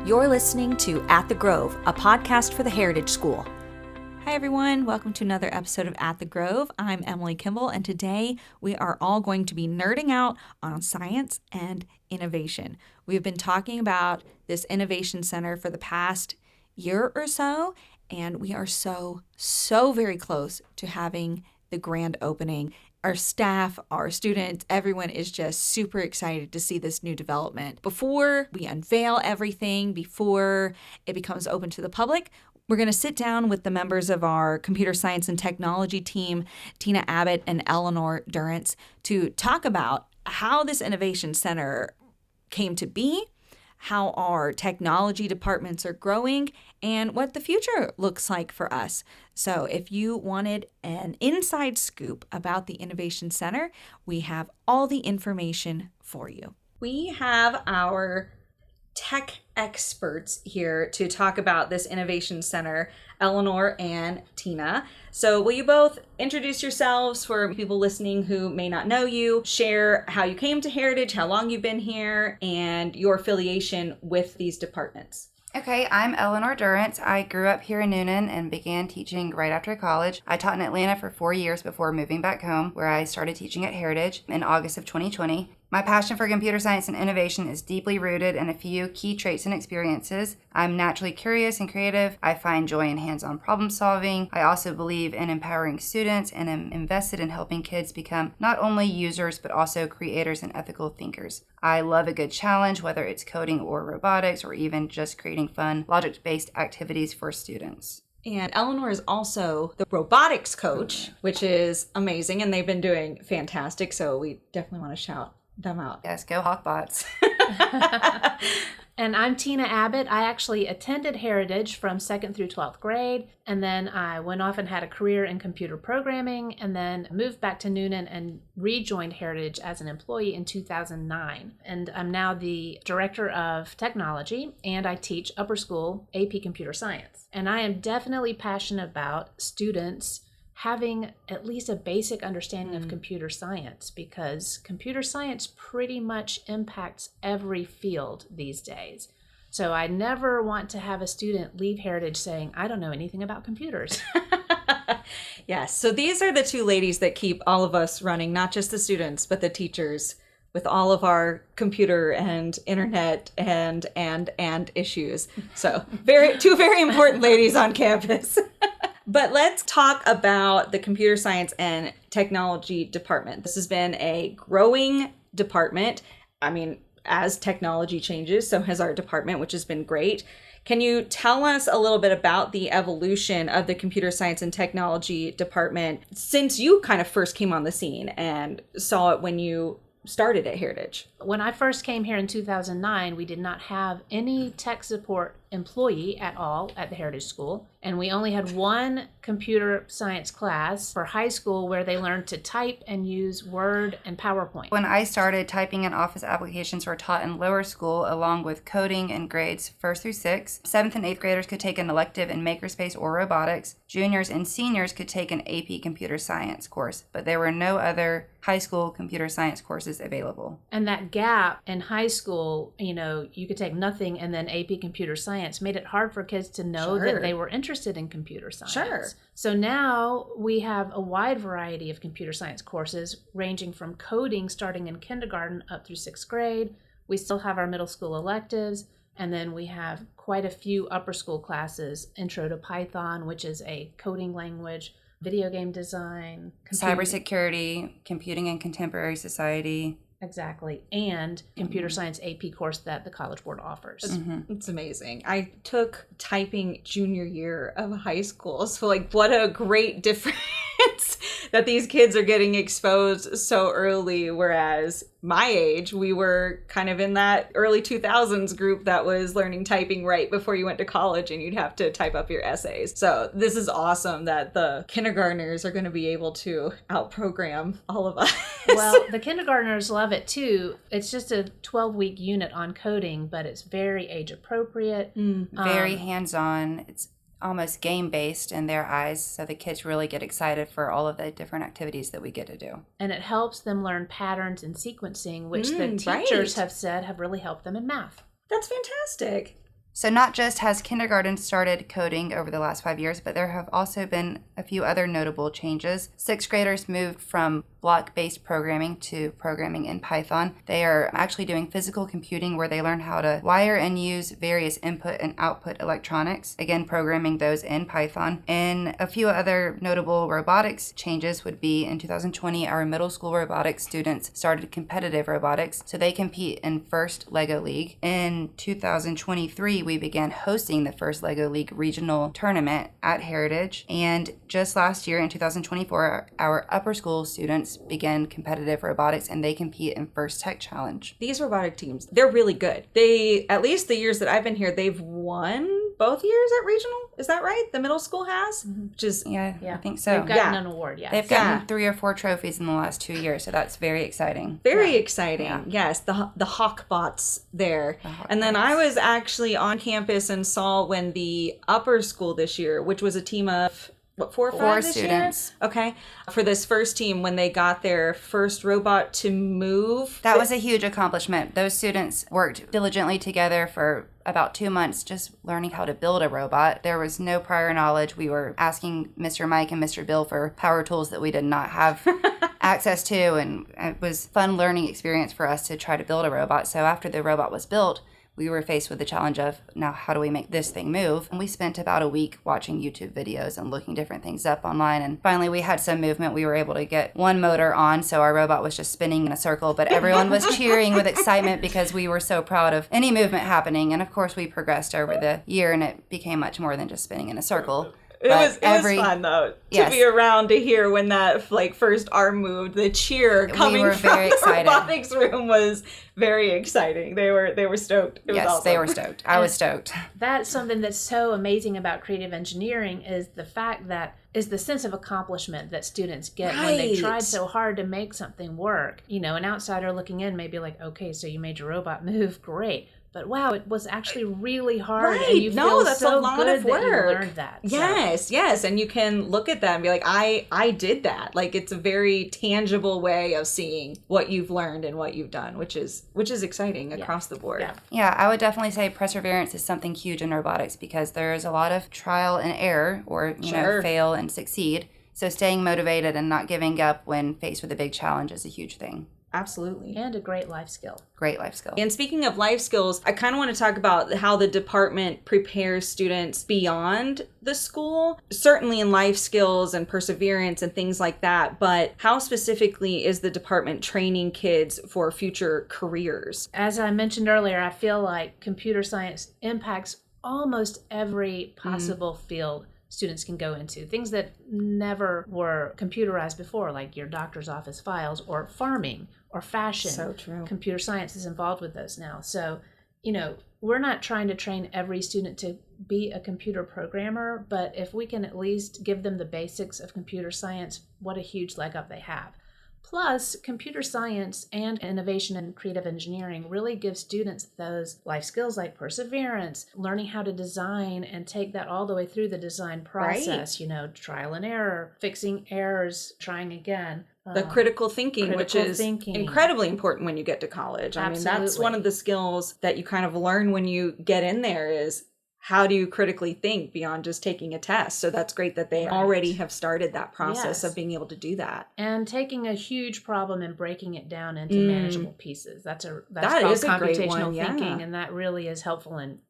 You're listening to At the Grove, a podcast for the Heritage School. Hi, everyone. Welcome to another episode of At the Grove. I'm Emily Kimball, and today we are all going to be nerding out on science and innovation. We've been talking about this innovation center for the past year or so, and we are so very close to having the grand opening. Our staff, our students, everyone is just super excited to see this new development. Before we unveil everything, before it becomes open to the public, we're going to sit down with the members of our computer science and technology team, Tina Abbott and Eleanor Durrance, to talk about how this innovation center came to be, how our technology departments are growing, and what the future looks like for us. So if you wanted an inside scoop about the Innovation Center, we have all the information for you. We have our tech experts here to talk about this Innovation Center, Eleanor and Tina. So will you both introduce yourselves for people listening who may not know you, share how you came to Heritage, how long you've been here, and your affiliation with these departments? Okay, I'm Eleanor Durrance. I grew up here in Noonan and began teaching right after college. I taught in Atlanta for 4 years before moving back home, where I started teaching at Heritage in August of 2020. My passion for computer science and innovation is deeply rooted in a few key traits and experiences. I'm naturally curious and creative. I find joy in hands-on problem solving. I also believe in empowering students and am invested in helping kids become not only users, but also creators and ethical thinkers. I love a good challenge, whether it's coding or robotics, or even just creating fun, logic-based activities for students. And Eleanor is also the robotics coach, which is amazing, and they've been doing fantastic, so we definitely want to shout them out. Yes, go Hawkbots. And I'm Tina Abbott. I actually attended Heritage from 2nd through 12th grade, and then I went off and had a career in computer programming, and then moved back to Noonan and rejoined Heritage as an employee in 2009. And I'm now the director of technology, and I teach upper school AP Computer Science. And I am definitely passionate about students having at least a basic understanding of computer science, because computer science pretty much impacts every field these days. So I never want to have a student leave Heritage saying, I don't know anything about computers. Yes, so these are the two ladies that keep all of us running, not just the students, but the teachers, with all of our computer and internet and issues. So two very important ladies on campus. But let's talk about the computer science and technology department. This has been a growing department. I mean, as technology changes, so has our department, which has been great. Can you tell us a little bit about the evolution of the computer science and technology department since you kind of first came on the scene and saw it when you started at Heritage? When I first came here in 2009, we did not have any tech support employee at all at the Heritage School. And we only had one computer science class for high school where they learned to type and use Word and PowerPoint. When I started, typing and office applications were taught in lower school, along with coding in grades 1st through 6th. 7th and 8th graders could take an elective in makerspace or robotics. Juniors and seniors could take an AP computer science course, but there were no other high school computer science courses available. And that gap in high school, you could take nothing and then AP computer science made it hard for kids to know that they were interested in computer science. Sure. So now we have a wide variety of computer science courses, ranging from coding starting in kindergarten up through 6th grade. We still have our middle school electives, and then we have quite a few upper school classes, Intro to Python, which is a coding language, video game design, cybersecurity, computing in contemporary society. Exactly. And computer science AP course that the College Board offers. It's amazing. I took typing junior year of high school. So what a great difference that these kids are getting exposed so early. Whereas my age, we were kind of in that early 2000s group that was learning typing right before you went to college, and you'd have to type up your essays. So this is awesome that the kindergartners are going to be able to outprogram all of us. Well, the kindergartners love it too. It's just a 12-week unit on coding, but it's very age appropriate. Very hands-on. It's almost game-based in their eyes, so the kids really get excited for all of the different activities that we get to do. And it helps them learn patterns and sequencing, which the teachers have said have really helped them in math. That's fantastic. So not just has kindergarten started coding over the last 5 years, but there have also been a few other notable changes. Sixth graders moved from block-based programming to programming in Python. They are actually doing physical computing where they learn how to wire and use various input and output electronics, again, programming those in Python. And a few other notable robotics changes would be in 2020, our middle school robotics students started competitive robotics, so they compete in first LEGO League. In 2023, we began hosting the first LEGO League regional tournament at Heritage. And just last year in 2024, our upper school students began competitive robotics and they compete in First Tech Challenge. These robotic teams, they're really good. They, at least the years that I've been here, they've won both years at regional. Is that right? The middle school has? Which is, Yeah, I think so. They've gotten an award, yes. They've gotten 3 or 4 trophies in the last 2 years, so that's very exciting. very exciting. Yes, the Hawkbots there. And then I was actually on campus and saw when the upper school this year, which was a team of, what, 4 or 5 4 this students. year? Okay. For this first team, when they got their first robot to move. That was a huge accomplishment. Those students worked diligently together for about 2 months just learning how to build a robot. There was no prior knowledge. We were asking Mr. Mike and Mr. Bill for power tools that we did not have access to, and it was a fun learning experience for us to try to build a robot. So after the robot was built, we were faced with the challenge of, now how do we make this thing move? And we spent about a week watching YouTube videos and looking different things up online. And finally we had some movement. We were able to get one motor on, so our robot was just spinning in a circle, but everyone was cheering with excitement because we were so proud of any movement happening. And of course we progressed over the year and it became much more than just spinning in a circle. It was fun though to be around to hear when that first arm moved. The cheer coming we were from very the excited. robotics room was very exciting. They were stoked. It was awesome. They were stoked. I was stoked. That's something that's so amazing about creative engineering is the fact that is the sense of accomplishment that students get when they tried so hard to make something work. You know, an outsider looking in may be like, okay, so you made your robot move, great. But wow, it was actually really hard, and you feel that's so a lot good of work. that you learned that. Yes, and you can look at that and be like, I did that. Like, it's a very tangible way of seeing what you've learned and what you've done, which is exciting across the board. Yeah, I would definitely say perseverance is something huge in robotics because there's a lot of trial and error, or you know, fail and succeed. So staying motivated and not giving up when faced with a big challenge is a huge thing. Absolutely. And a great life skill. Great life skill. And speaking of life skills, I kind of want to talk about how the department prepares students beyond the school, certainly in life skills and perseverance and things like that. But how specifically is the department training kids for future careers? As I mentioned earlier, I feel like computer science impacts almost every possible field students can go into. Things that never were computerized before, like your doctor's office files or farming or fashion. So true. Computer science is involved with those now. So, you know, we're not trying to train every student to be a computer programmer, but if we can at least give them the basics of computer science, what a huge leg up they have. Plus, computer science and innovation and creative engineering really give students those life skills like perseverance, learning how to design and take that all the way through the design process, you know, trial and error, fixing errors, trying again. The critical thinking, which is incredibly important when you get to college. I mean, that's one of the skills that you kind of learn when you get in there is how do you critically think beyond just taking a test? So that's great that they already have started that process of being able to do that. And taking a huge problem and breaking it down into manageable pieces. That's called computational thinking, and that really is helpful in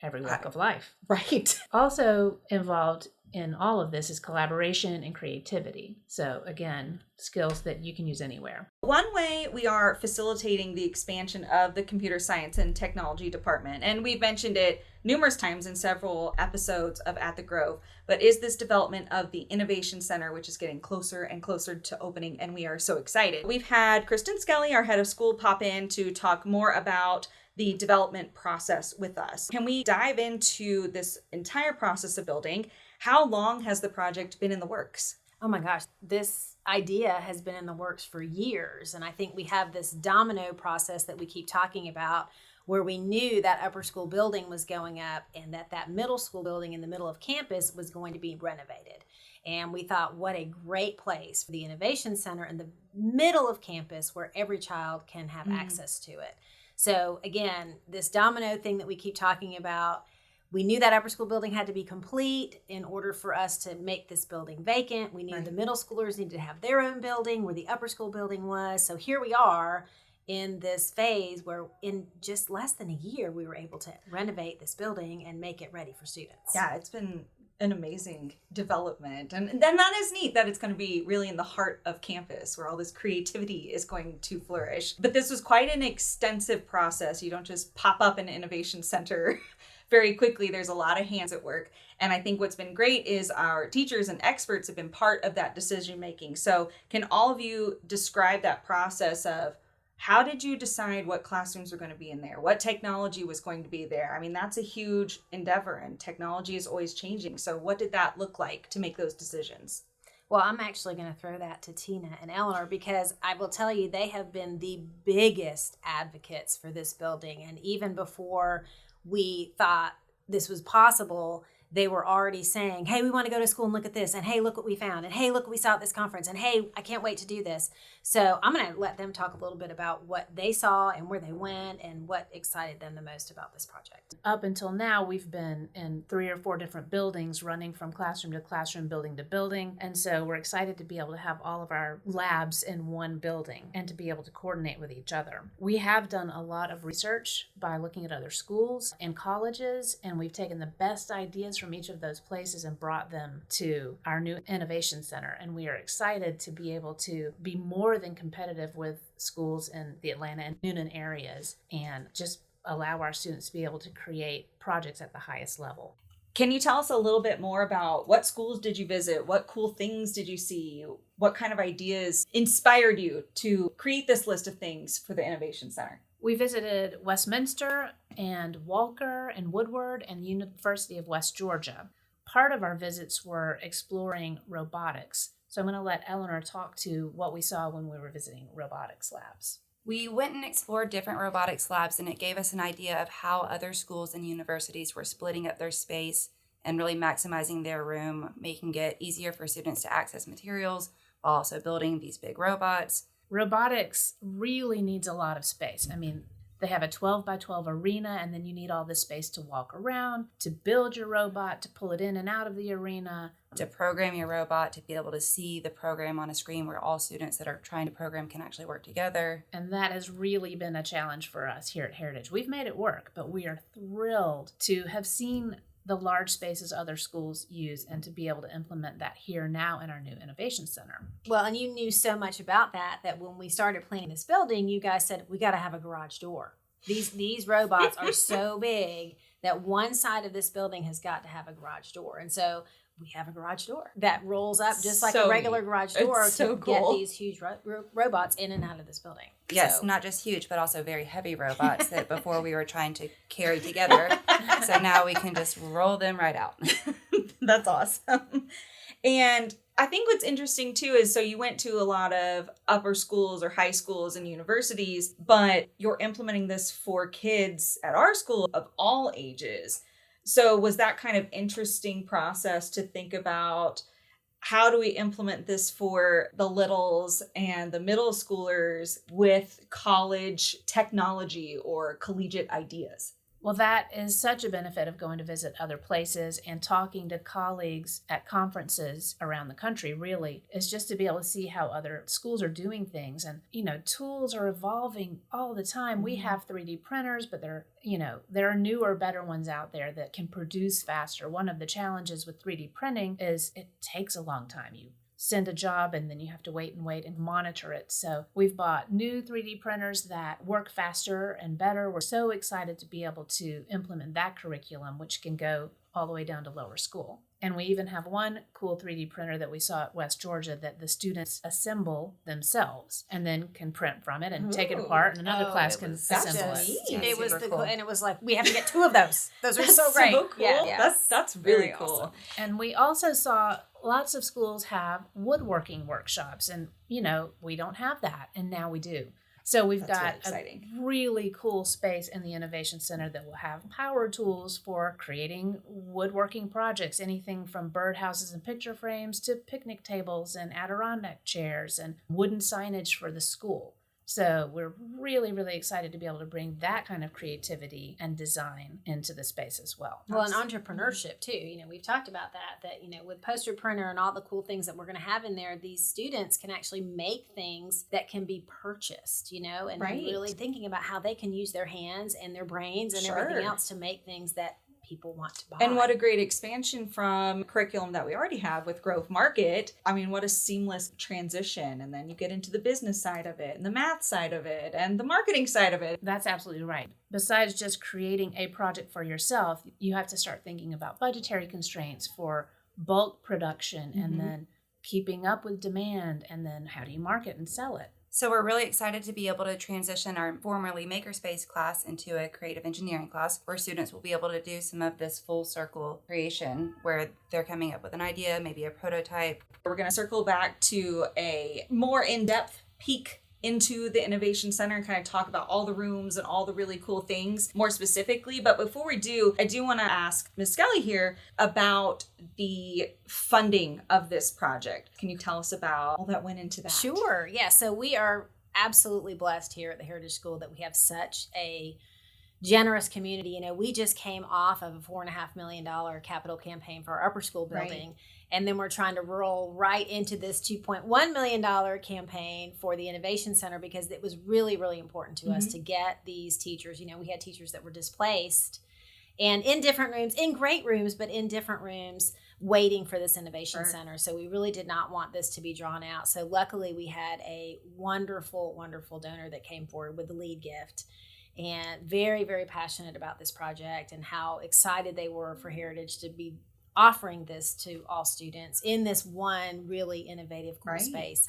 every walk of life. Right. Also involved in all of this is collaboration and creativity. So again, skills that you can use anywhere. One way we are facilitating the expansion of the computer science and technology department, and we've mentioned it numerous times in several episodes of At the Grove, but is this development of the Innovation Center, which is getting closer and closer to opening, and we are so excited. We've had Kristen Skelly, our head of school, pop in to talk more about the development process with us. Can we dive into this entire process of building? How long has the project been in the works? Oh my gosh, this idea has been in the works for years. And I think we have this domino process that we keep talking about where we knew that upper school building was going up and that middle school building in the middle of campus was going to be renovated. And we thought, what a great place for the Innovation Center in the middle of campus where every child can have access to it. So again, this domino thing that we keep talking about, we knew that upper school building had to be complete in order for us to make this building vacant. We knew the middle schoolers needed to have their own building where the upper school building was. So here we are in this phase where in just less than a year, we were able to renovate this building and make it ready for students. Yeah, it's been an amazing development. And then that is neat that it's going to be really in the heart of campus where all this creativity is going to flourish. But this was quite an extensive process. You don't just pop up an innovation center very quickly. There's a lot of hands at work. And I think what's been great is our teachers and experts have been part of that decision making. So can all of you describe that process of how did you decide what classrooms were going to be in there? What technology was going to be there? I mean, that's a huge endeavor and technology is always changing. So what did that look like to make those decisions? Well, I'm actually going to throw that to Tina and Eleanor because I will tell you they have been the biggest advocates for this building. And even before we thought this was possible, they were already saying, hey, we want to go to school and look at this. And hey, look what we found. And hey, look what we saw at this conference. And hey, I can't wait to do this. So I'm going to let them talk a little bit about what they saw and where they went and what excited them the most about this project. Up until now, we've been in 3 or 4 different buildings, running from classroom to classroom, building to building. And so we're excited to be able to have all of our labs in one building and to be able to coordinate with each other. We have done a lot of research by looking at other schools and colleges, and we've taken the best ideas from each of those places and brought them to our new innovation center. And we are excited to be able to be more than competitive with schools in the Atlanta and Newnan areas and just allow our students to be able to create projects at the highest level. Can you tell us a little bit more about what schools did you visit? What cool things did you see? What kind of ideas inspired you to create this list of things for the Innovation Center? We visited Westminster and Walker and Woodward and the University of West Georgia. Part of our visits were exploring robotics. So I'm going to let Eleanor talk to what we saw when we were visiting robotics labs. We went and explored different robotics labs, and it gave us an idea of how other schools and universities were splitting up their space and really maximizing their room, making it easier for students to access materials while also building these big robots. Robotics really needs a lot of space. I mean, they have a 12 by 12 arena, and then you need all this space to walk around, to build your robot, to pull it in and out of the arena. To program your robot, to be able to see the program on a screen where all students that are trying to program can actually work together. And that has really been a challenge for us here at Heritage. We've made it work, but we are thrilled to have seen the large spaces other schools use and to be able to implement that here now in our new innovation center. Well, and you knew so much about that when we started planning this building, you guys said, we got to have a garage door. These robots are so big that one side of this building has got to have a garage door. And so we have a garage door that rolls up just like a regular garage door to get these huge robots in and out of this building. Yes, not just huge, but also very heavy robots that before we were trying to carry together. So now we can just roll them right out. That's awesome. And I think what's interesting too is, so you went to a lot of upper schools or high schools and universities, but you're implementing this for kids at our school of all ages. So was that kind of interesting process to think about how do we implement this for the littles and the middle schoolers with college technology or collegiate ideas? Well, that is such a benefit of going to visit other places and talking to colleagues at conferences around the country, really, is just to be able to see how other schools are doing things. And, tools are evolving all the time. We have 3D printers, but there are newer, better ones out there that can produce faster. One of the challenges with 3D printing is it takes a long time. You send a job and then you have to wait and monitor it. So we've bought new 3D printers that work faster and better. We're so excited to be able to implement that curriculum, which can go all the way down to lower school. And we even have one cool 3D printer that we saw at West Georgia that the students assemble themselves and then can print from it and take it apart, and another class can assemble it. It was cool. And it was like, we have to get 2 of those. Those are so great. So cool. Yeah. That's really cool. Awesome. And we also saw lots of schools have woodworking workshops, and we don't have that, and now we do. So we've got a really cool space in the Innovation Center that will have power tools for creating woodworking projects, anything from birdhouses and picture frames to picnic tables and Adirondack chairs and wooden signage for the school. So we're really, really excited to be able to bring that kind of creativity and design into the space as well. Well, and entrepreneurship too. You know, we've talked about that, you know, with poster printer and all the cool things that we're going to have in there, these students can actually make things that can be purchased, you know, and really thinking about how they can use their hands and their brains and everything else to make things that people want to buy. And what a great expansion from curriculum that we already have with Grove Market. I mean, what a seamless transition. And then you get into the business side of it and the math side of it and the marketing side of it. That's absolutely right. Besides just creating a project for yourself, you have to start thinking about budgetary constraints for bulk production and then keeping up with demand, and then how do you market and sell it? So we're really excited to be able to transition our formerly Makerspace class into a creative engineering class where students will be able to do some of this full circle creation where they're coming up with an idea, maybe a prototype. We're going to circle back to a more in-depth peek into the Innovation Center and kind of talk about all the rooms and all the really cool things more specifically. But before we do, I do want to ask Ms. Skelly here about the funding of this project. Can you tell us about all that went into that? Sure. Yeah. So we are absolutely blessed here at the Heritage School that we have such a generous community. You know, we just came off of a $4.5 million capital campaign for our upper school building. Right. And then we're trying to roll right into this $2.1 million campaign for the Innovation Center because it was really, really important to us to get these teachers. You know, we had teachers that were displaced and in different rooms, in great rooms, but in different rooms waiting for this Innovation Center. So we really did not want this to be drawn out. So luckily we had a wonderful, wonderful donor that came forward with the lead gift. And very, very passionate about this project and how excited they were for Heritage to be offering this to all students in this one really innovative, cool space.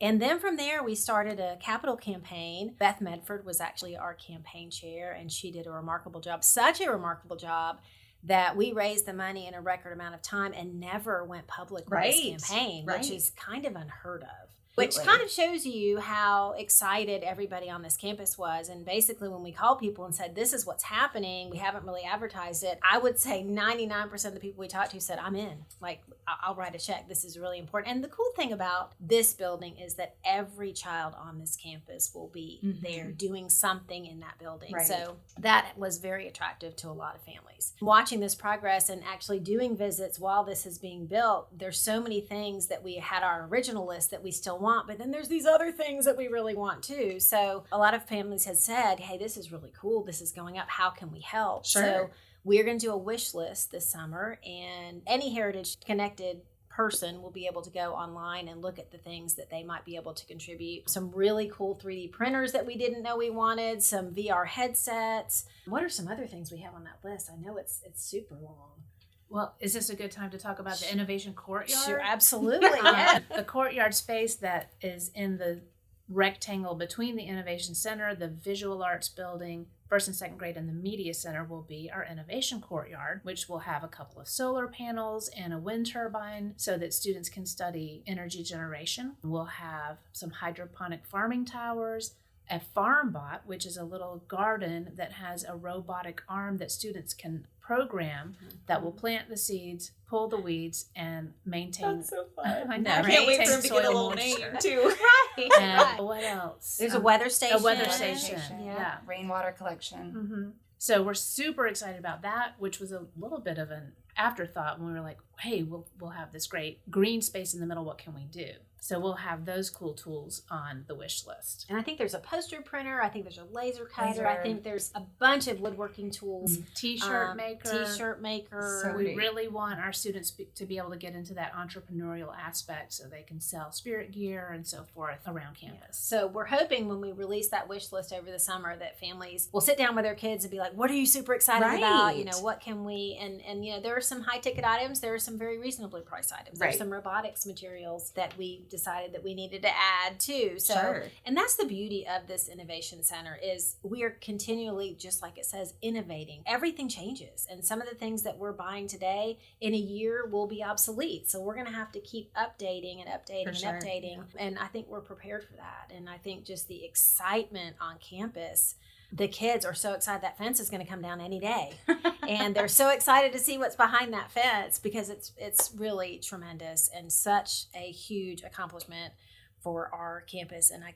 And then from there, we started a capital campaign. Beth Medford was actually our campaign chair, and she did a remarkable job, such a remarkable job that we raised the money in a record amount of time and never went public with this campaign, which is kind of unheard of. Which kind of shows you how excited everybody on this campus was. And basically when we called people and said, this is what's happening, we haven't really advertised it, I would say 99% of the people we talked to said, I'm in. Like, I'll write a check. This is really important. And the cool thing about this building is that every child on this campus will be there doing something in that building. So that was very attractive to a lot of families. Watching this progress and actually doing visits while this is being built, there's so many things that we had our original list that we still want, but then there's these other things that we really want too. So a lot of families had said, hey, this is really cool. This is going up. How can we help? So we're going to do a wish list this summer, and any Heritage connected person will be able to go online and look at the things that they might be able to contribute. Some really cool 3D printers that we didn't know we wanted, some VR headsets. What are some other things we have on that list? I know it's super long. Well, is this a good time to talk about the Innovation Courtyard? Sure, absolutely. Yeah. The courtyard space that is in the rectangle between the Innovation Center, the Visual Arts Building, first and second grade, and the Media Center will be our Innovation Courtyard, which will have a couple of solar panels and a wind turbine so that students can study energy generation. We'll have some hydroponic farming towers, a farm bot, which is a little garden that has a robotic arm that students can program that will plant the seeds, pull the weeds, and maintain. That's so fun. I know. I can't wait for him to get a little name too. And what else? There's a weather station. A weather station. Yeah. Rainwater collection. So we're super excited about that, which was a little bit of an afterthought when we were like, hey, we'll have this great green space in the middle. What can we do? So we'll have those cool tools on the wish list. And I think there's a poster printer. I think there's a laser cutter. I think there's a bunch of woodworking tools. T-shirt maker. So we really want our students to be able to get into that entrepreneurial aspect so they can sell spirit gear and so forth around campus. So we're hoping when we release that wish list over the summer that families will sit down with their kids and be like, what are you super excited about? You know, what can we, and you know, there are some high ticket items. There are some very reasonably priced items. There's some robotics materials that we decided that we needed to add too. So, and that's the beauty of this Innovation Center is we are continually, just like it says, innovating. Everything changes. And some of the things that we're buying today in a year will be obsolete. So we're going to have to keep updating and updating and updating. And I think we're prepared for that. And I think just the excitement on campus, the kids are so excited that fence is going to come down any day. And they're so excited to see what's behind that fence because it's really tremendous and such a huge accomplishment for our campus. And I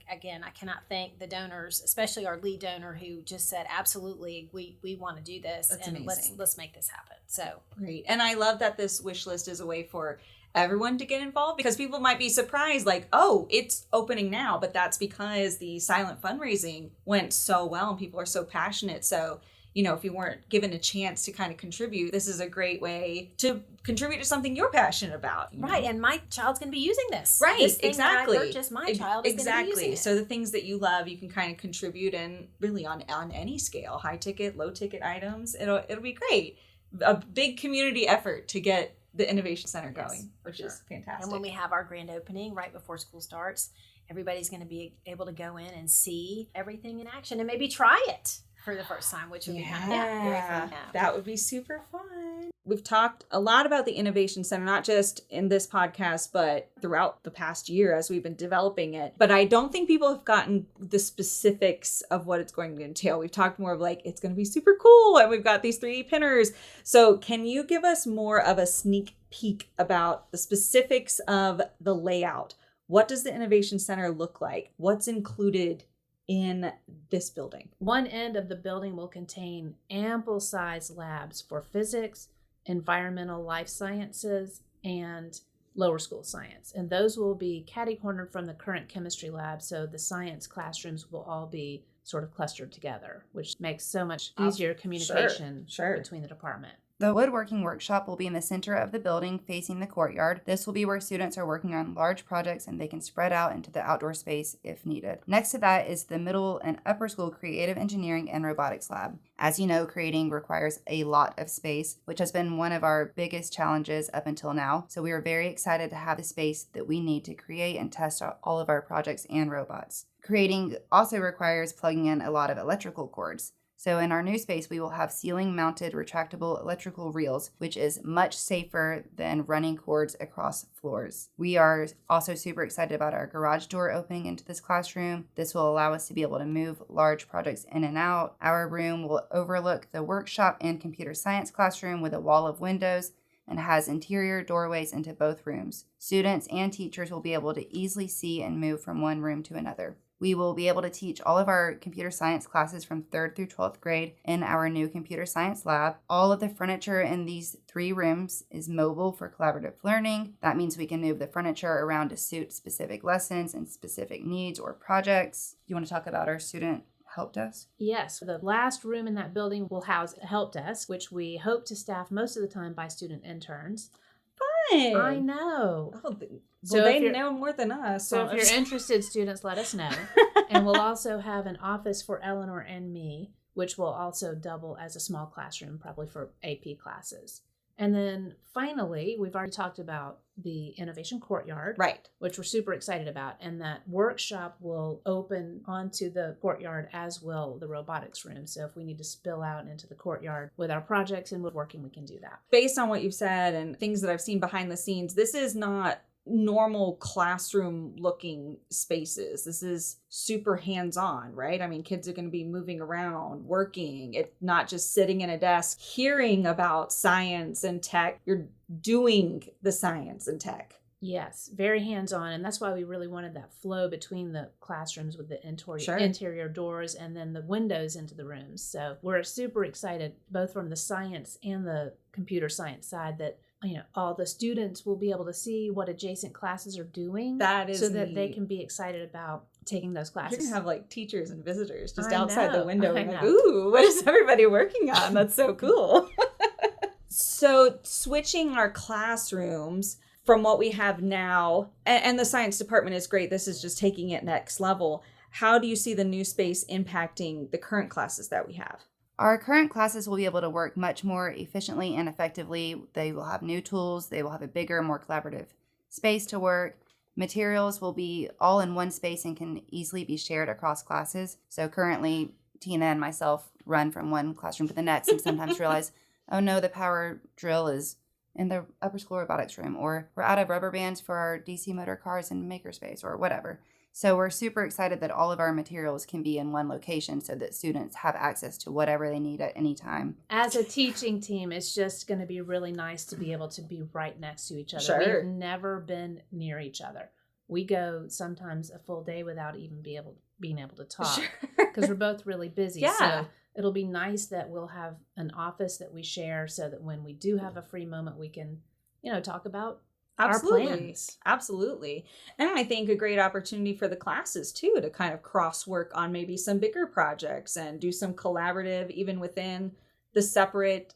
cannot thank the donors, especially our lead donor, who just said, absolutely, we want to do this. That's and amazing. let's make this happen. So great. And I love that this wish list is a way for everyone to get involved, because people might be surprised, like, oh, it's opening now, but that's because the silent fundraising went so well and people are so passionate. So, you know, if you weren't given a chance to kind of contribute, this is a great way to contribute to something you're passionate about. Right. And my child's going to be using this. Right. This thing Exactly. That I purchased, my child is going to be using it. So the things that you love, you can kind of contribute in really on any scale, high ticket, low ticket items. It'll be great. A big community effort to get the Innovation Center going, which is fantastic. And when we have our grand opening right before school starts, everybody's going to be able to go in and see everything in action and maybe try it for the first time, which would be kind of very fun. That would be super fun. We've talked a lot about the Innovation Center, not just in this podcast, but throughout the past year as we've been developing it. But I don't think people have gotten the specifics of what it's going to entail. We've talked more of like, it's going to be super cool, and we've got these 3D printers. So can you give us more of a sneak peek about the specifics of the layout? What does the Innovation Center look like? What's included in this building? One end of the building will contain ample size labs for physics, environmental life sciences, and lower school science. And those will be catty-cornered from the current chemistry lab, so the science classrooms will all be sort of clustered together, which makes so much easier communication between the department. The woodworking workshop will be in the center of the building facing the courtyard. This will be where students are working on large projects and they can spread out into the outdoor space if needed. Next to that is the middle and upper school creative engineering and robotics lab. As you know, creating requires a lot of space, which has been one of our biggest challenges up until now. So we are very excited to have the space that we need to create and test out all of our projects and robots. Creating also requires plugging in a lot of electrical cords. So in our new space, we will have ceiling-mounted retractable electrical reels, which is much safer than running cords across floors. We are also super excited about our garage door opening into this classroom. This will allow us to be able to move large projects in and out. Our room will overlook the workshop and computer science classroom with a wall of windows and has interior doorways into both rooms. Students and teachers will be able to easily see and move from one room to another. We will be able to teach all of our computer science classes from 3rd through 12th grade in our new computer science lab. All of the furniture in these 3 rooms is mobile for collaborative learning. That means we can move the furniture around to suit specific lessons and specific needs or projects. You want to talk about our student help desk? Yes, the last room in that building will house a help desk, which we hope to staff most of the time by student interns. Fun! I know. Oh, so they know more than us. So if you're interested, students, let us know. And we'll also have an office for Eleanor and me, which will also double as a small classroom, probably for AP classes. And then finally, we've already talked about the Innovation Courtyard, right, which we're super excited about. And that workshop will open onto the courtyard, as will the robotics room. So if we need to spill out into the courtyard with our projects and woodworking, we can do that. Based on what you've said and things that I've seen behind the scenes, this is not normal classroom looking spaces. This is super hands-on, right? I mean, kids are going to be moving around, working. It's not just sitting in a desk hearing about science and tech. You're doing the science and tech. Yes, very hands-on. And that's why we really wanted that flow between the classrooms with the interior doors and then the windows into the rooms. So we're super excited, both from the science and the computer science side, that all the students will be able to see what adjacent classes are doing. That is so that they can be excited about taking those classes. You're going to have like teachers and visitors just outside the window. Like, know. Ooh, what is everybody working on? That's so cool. So switching our classrooms from what we have now, and the science department is great. This is just taking it next level. How do you see the new space impacting the current classes that we have? Our current classes will be able to work much more efficiently and effectively. They will have new tools. They will have a bigger, more collaborative space to work. Materials will be all in one space and can easily be shared across classes. So currently, Tina and myself run from one classroom to the next and sometimes realize, oh no, the power drill is in the upper school robotics room, or we're out of rubber bands for our DC motor cars in makerspace, or whatever. So we're super excited that all of our materials can be in one location so that students have access to whatever they need at any time. As a teaching team, it's just going to be really nice to be able to be right next to each other. Sure. We've never been near each other. we go sometimes a full day without even being able to talk Sure. because we're both really busy. Yeah. So it'll be nice that we'll have an office that we share so that when we do have a free moment, we can, talk about Absolutely. our plans. Absolutely. And I think a great opportunity for the classes too, to kind of cross work on maybe some bigger projects and do some collaborative even within the separate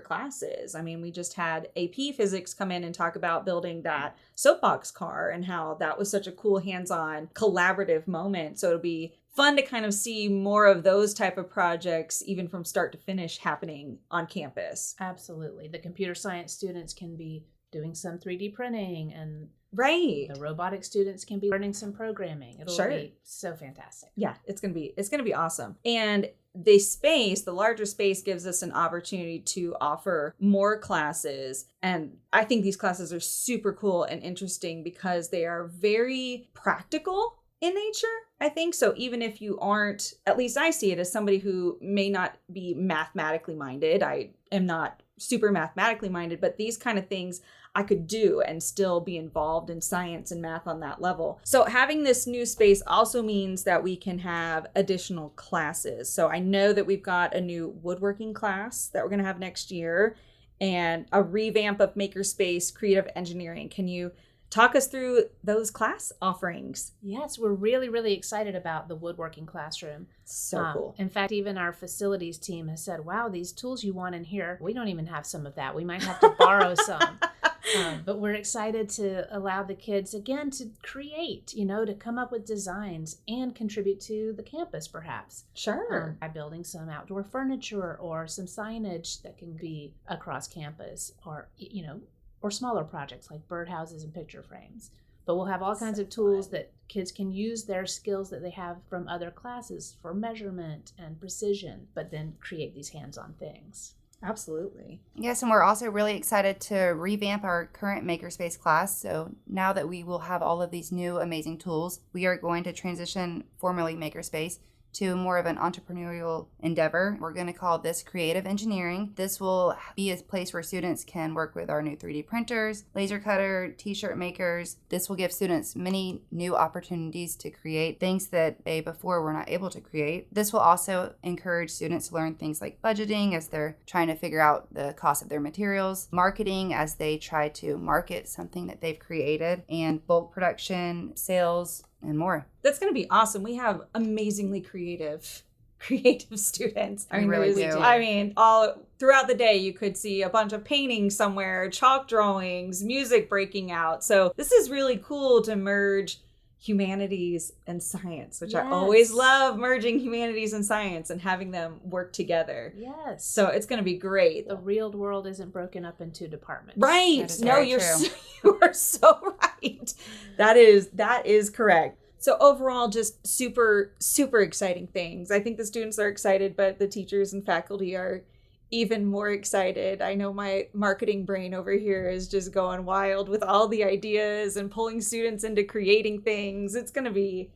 classes. I mean, we just had AP Physics come in and talk about building that soapbox car and how that was such a cool hands-on collaborative moment. So it'll be fun to kind of see more of those type of projects, even from start to finish, happening on campus. Absolutely. The computer science students can be doing some 3D printing, and Right. the robotics students can be learning some programming. It'll Sure. be so fantastic. Yeah, it's gonna be awesome. And the larger space gives us an opportunity to offer more classes. And I think these classes are super cool and interesting because they are very practical in nature, I think. So even if you aren't, at least I see it as somebody who may not be mathematically minded. I am not super mathematically minded, but these kind of things I could do and still be involved in science and math on that level. So having this new space also means that we can have additional classes. So I know that we've got a new woodworking class that we're going to have next year and a revamp of Makerspace Creative Engineering. Can you talk us through those class offerings? Yes, we're really, really excited about the woodworking classroom. So cool. In fact, even our facilities team has said, wow, these tools you want in here, we don't even have some of that. We might have to borrow some. But we're excited to allow the kids, again, to create, to come up with designs and contribute to the campus, perhaps. Sure. By building some outdoor furniture or some signage that can be across campus, or, or smaller projects like birdhouses and picture frames. But we'll have all kinds of tools that kids can use their skills that they have from other classes for measurement and precision, but then create these hands-on things. Absolutely. Yes, and we're also really excited to revamp our current Makerspace class. So now that we will have all of these new amazing tools, we are going to transition formerly Makerspace to more of an entrepreneurial endeavor. We're going to call this creative engineering. This will be a place where students can work with our new 3D printers, laser cutter, t-shirt makers. This will give students many new opportunities to create things that they before were not able to create. This will also encourage students to learn things like budgeting as they're trying to figure out the cost of their materials, marketing as they try to market something that they've created, and bulk production, sales, and more. That's going to be awesome. We have amazingly creative students. We really do. I mean, all throughout the day, you could see a bunch of paintings somewhere, chalk drawings, music breaking out. So this is really cool to merge humanities and science, which I always love, merging humanities and science and having them work together. Yes. So it's going to be great. The real world isn't broken up into departments. Right. No, very you true. are so right. That is correct. So overall, just super, super exciting things. I think the students are excited, but the teachers and faculty are even more excited. I know my marketing brain over here is just going wild with all the ideas and pulling students into creating things. It's going to be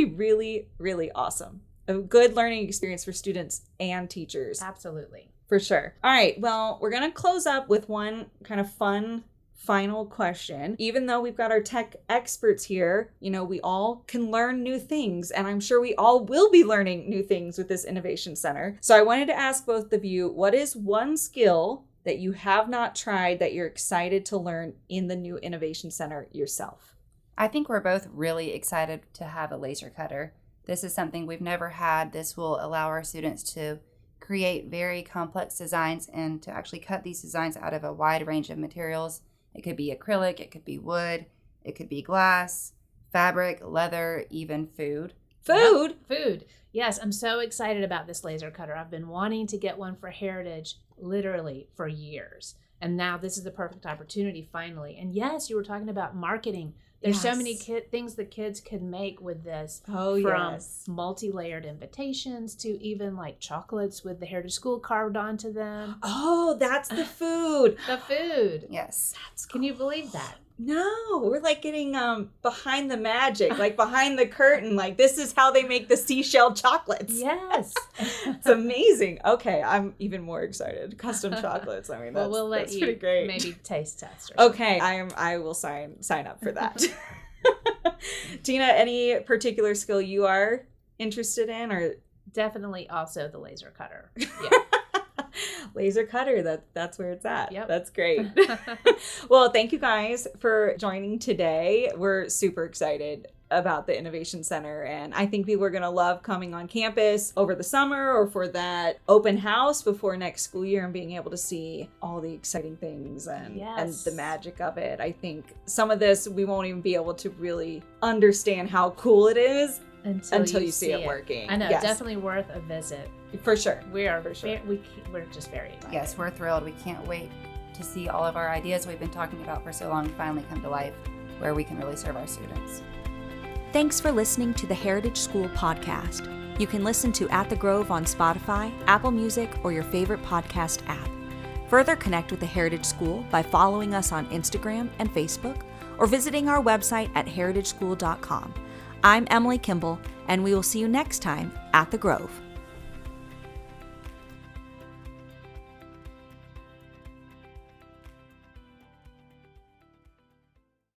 really, really awesome. A good learning experience for students and teachers. Absolutely. For sure. All right. Well, we're going to close up with one kind of fun final question. Even though we've got our tech experts here, we all can learn new things, and I'm sure we all will be learning new things with this Innovation Center. So I wanted to ask both of you, what is one skill that you have not tried that you're excited to learn in the new Innovation Center yourself? I think we're both really excited to have a laser cutter. This is something we've never had. This will allow our students to create very complex designs and to actually cut these designs out of a wide range of materials. It could be acrylic, it could be wood, it could be glass, fabric, leather, even food. Food. Yes, I'm so excited about this laser cutter. I've been wanting to get one for Heritage literally for years. And now this is the perfect opportunity finally. And yes, you were talking about marketing. There's so many things the kids can make with this. From multi-layered invitations to even like chocolates with the Heritage School carved onto them. Oh, that's the food. The food. Yes. Can you believe that? No, we're like getting behind the magic, like behind the curtain. Like this is how they make the seashell chocolates. Yes. It's amazing. Okay, I'm even more excited. Custom chocolates. I mean, we'll let that's you pretty great. maybe taste test or something. Okay, I will sign up for that. Tina, any particular skill you are interested in, or Definitely also the laser cutter. Yeah. laser cutter? That's where it's at. Yep. That's great. Well, thank you guys for joining today. We're super excited about the Innovation Center, and I think people are going to love coming on campus over the summer or for that open house before next school year and being able to see all the exciting things and the magic of it. I think some of this we won't even be able to really understand how cool it is until you see it working. I know, yes. Definitely worth a visit. For sure. We are for sure. We're just very excited. Yes, we're thrilled. We can't wait to see all of our ideas we've been talking about for so long finally come to life, where we can really serve our students. Thanks for listening to the Heritage School podcast. You can listen to At the Grove on Spotify, Apple Music, or your favorite podcast app. Further connect with the Heritage School by following us on Instagram and Facebook, or visiting our website at heritageschool.com. I'm Emily Kimball, and we will see you next time at the Grove.